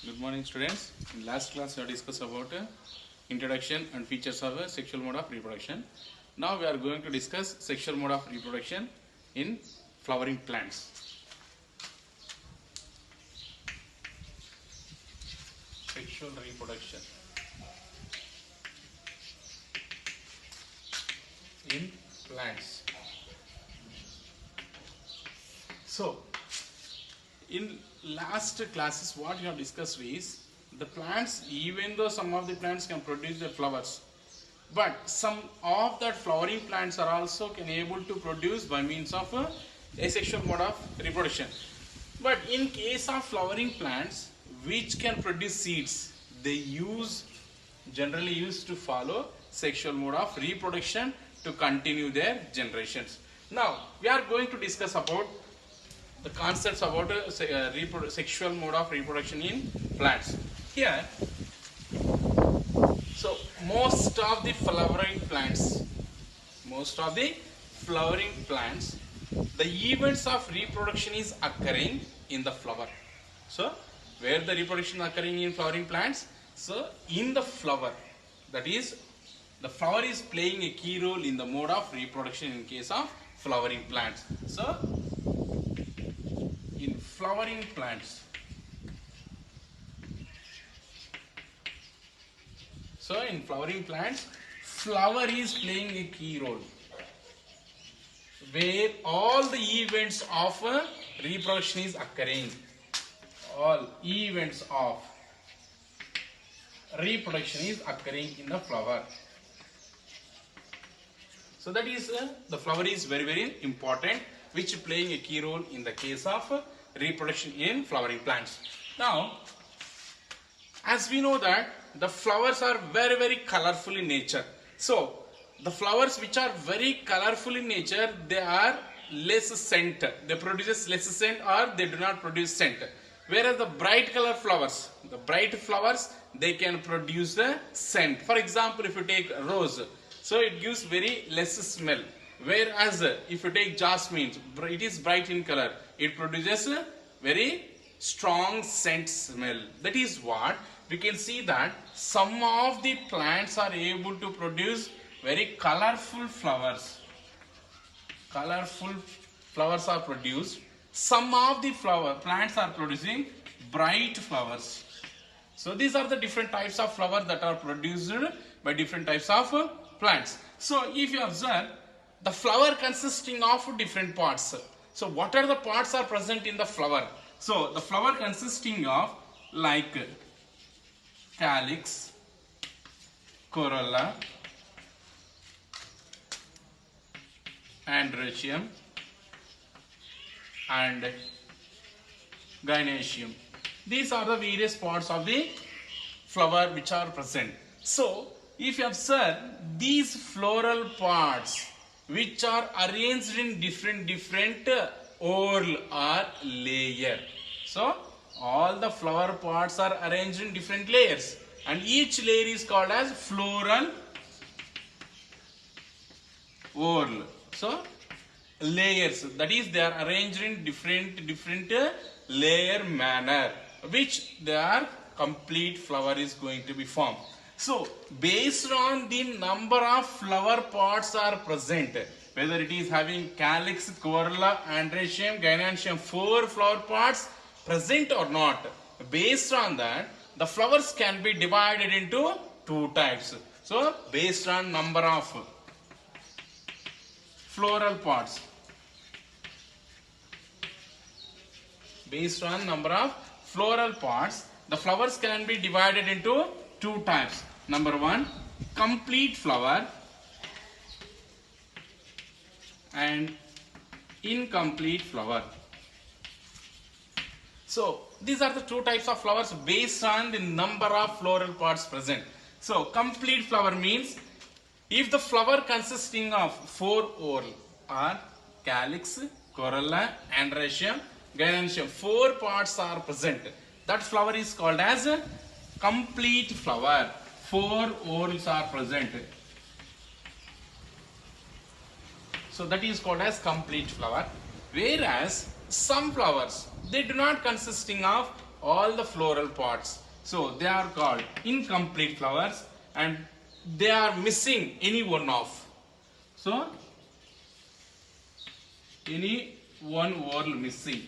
Good morning, students. In last class, we have discussed about introduction and features of sexual mode of reproduction. Now we are going to discuss sexual mode of reproduction in flowering plants. Sexual reproduction in plants. So, in last classes what we have discussed is the plants, even though some of the plants can produce the flowers, but some of that flowering plants are also can able to produce by means of asexual mode of reproduction. But in case of flowering plants which can produce seeds, they generally used to follow sexual mode of reproduction to continue their generations. Now we are going to discuss about the concepts about sexual mode of reproduction in plants. Here, so most of the flowering plants, the events of reproduction is occurring in the flower. So, where the reproduction is occurring in flowering plants? So, in the flower, that is, the flower is playing a key role in the mode of reproduction in case of flowering plants. So, in flowering plants. So in flowering plants, flower is playing a key role where all the events of reproduction is occurring. All events of reproduction is occurring in the flower. So that is the flower is very important, which playing a key role in the case of reproduction in flowering plants. Now, as we know that the flowers are very colorful in nature. So, the flowers which are very colorful in nature, they are less scent. They produce less scent or they do not produce scent. Whereas the bright color flowers, they can produce the scent. For example, if you take rose, so it gives very less smell. Whereas if you take jasmine, it is bright in color. It produces a very strong scent smell. That is what we can see that some of the plants are able to produce very colorful flowers. Colorful flowers are produced. Some of the plants are producing bright flowers. So these are the different types of flowers that are produced by different types of plants. So if you observe, the flower consisting of different parts. So what are the parts are present in the flower? So the flower consisting of like calyx, corolla, androecium and gynoecium. These are the various parts of the flower which are present. So if you observe these floral parts which are arranged in different whorl or layer. So all the flower parts are arranged in different layers and each layer is called as floral whorl. So layers, that is they are arranged in different layer manner, which their complete flower is going to be formed. So based on the number of flower parts are present, whether it is having calyx, corolla, androecium, gynoecium, 4 flower parts present or not, based on that the flowers can be divided into 2 types. So based on number of floral parts, the flowers can be divided into 2 types. Number 1, complete flower and incomplete flower. So these are the 2 types of flowers based on the number of floral parts present. So complete flower means if the flower consisting of 4 whorl or calyx, corolla, androecium, gynoecium, 4 parts are present, that flower is called as a complete flower. 4 whorls are present. So that is called as complete flower. Whereas some flowers, they do not consisting of all the floral parts. So they are called incomplete flowers, and they are missing any one of. So any one whorl missing,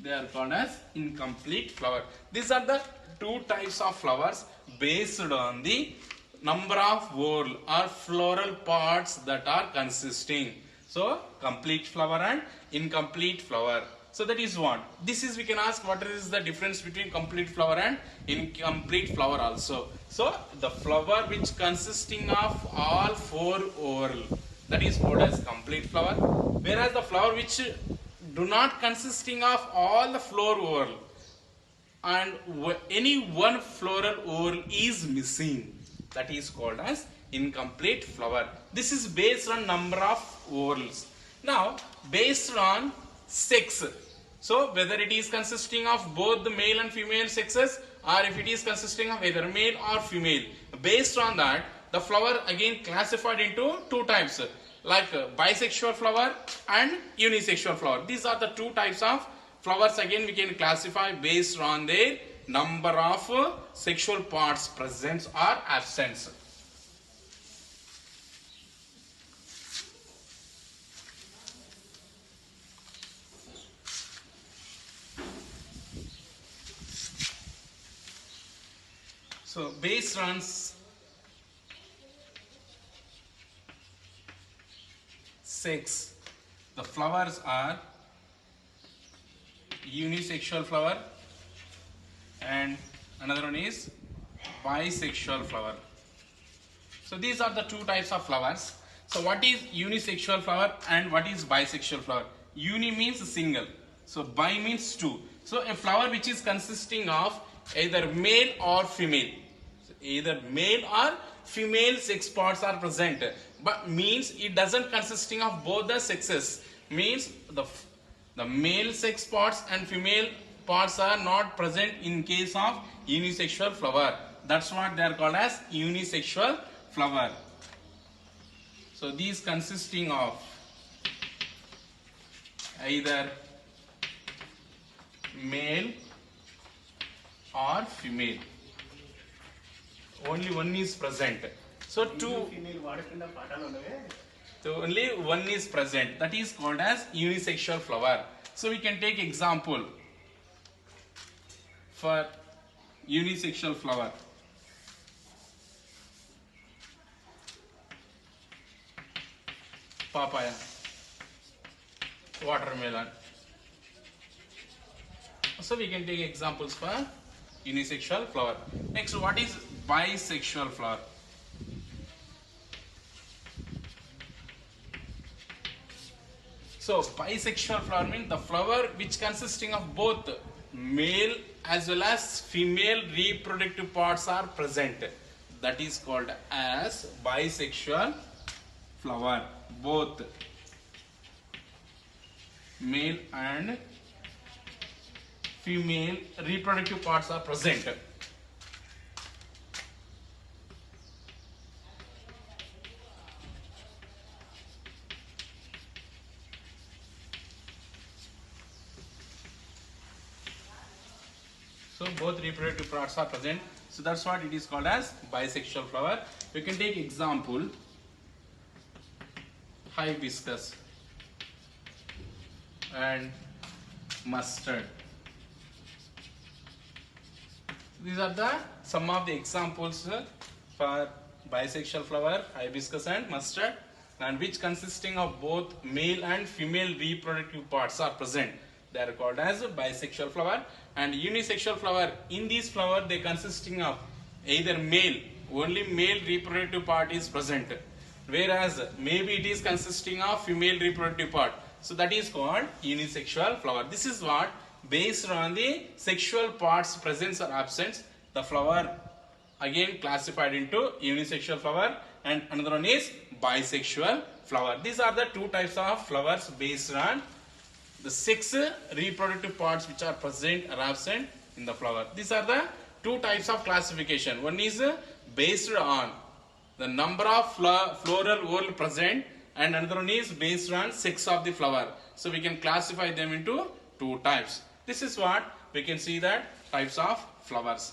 they are called as incomplete flower. These are the two types of flowers based on the number of whorl or floral parts that are consisting. So complete flower and incomplete flower. So that is one. This is, we can ask what is the difference between complete flower and incomplete flower also. So the flower which consisting of all four whorl, that is called as complete flower, whereas the flower which do not consisting of all the floral whorl and any one floral whorl is missing, that is called as incomplete flower. This is based on number of whorls. Now based on sex, so whether it is consisting of both the male and female sexes, or if it is consisting of either male or female, based on that the flower again classified into two types, like bisexual flower and unisexual flower. These are the two types of flowers again we can classify based on their number of sexual parts present or absent. So based on sex, the flowers are unisexual flower and another one is bisexual flower. So these are the two types of flowers. So what is unisexual flower and what is bisexual flower? Uni means single, so bi means two. So a flower which is consisting of either male or female, so either male or female sex parts are present, but means it doesn't consisting of both the sexes, means the male sex parts and female parts are not present in case of unisexual flower. That's what they are called as unisexual flower. So these consisting of either male or female, only one is present. So only one is present, that is called as unisexual flower. So we can take example for unisexual flower. Papaya, watermelon. So we can take examples for unisexual flower. Next, what is bisexual flower? So bisexual flower means the flower which consisting of both male as well as female reproductive parts are present. That is called as bisexual flower. Both male and female reproductive parts are present. So both reproductive parts are present. So that's what it is called as bisexual flower. We can take example hibiscus and mustard. These are the some of the examples for bisexual flower, hibiscus and mustard, and which consisting of both male and female reproductive parts are present. They are called as bisexual flower. And unisexual flower, in these flower they consisting of either male, only male reproductive part is present, whereas maybe it is consisting of female reproductive part. So that is called unisexual flower. This is what, based on the sexual parts presence or absence, the flower again classified into unisexual flower, and another one is bisexual flower. These are the two types of flowers based on the six reproductive parts which are present or absent in the flower. These are the two types of classification. One is based on the number of floral whorl present, and another one is based on sex of the flower. So we can classify them into two types. This is what we can see that types of flowers.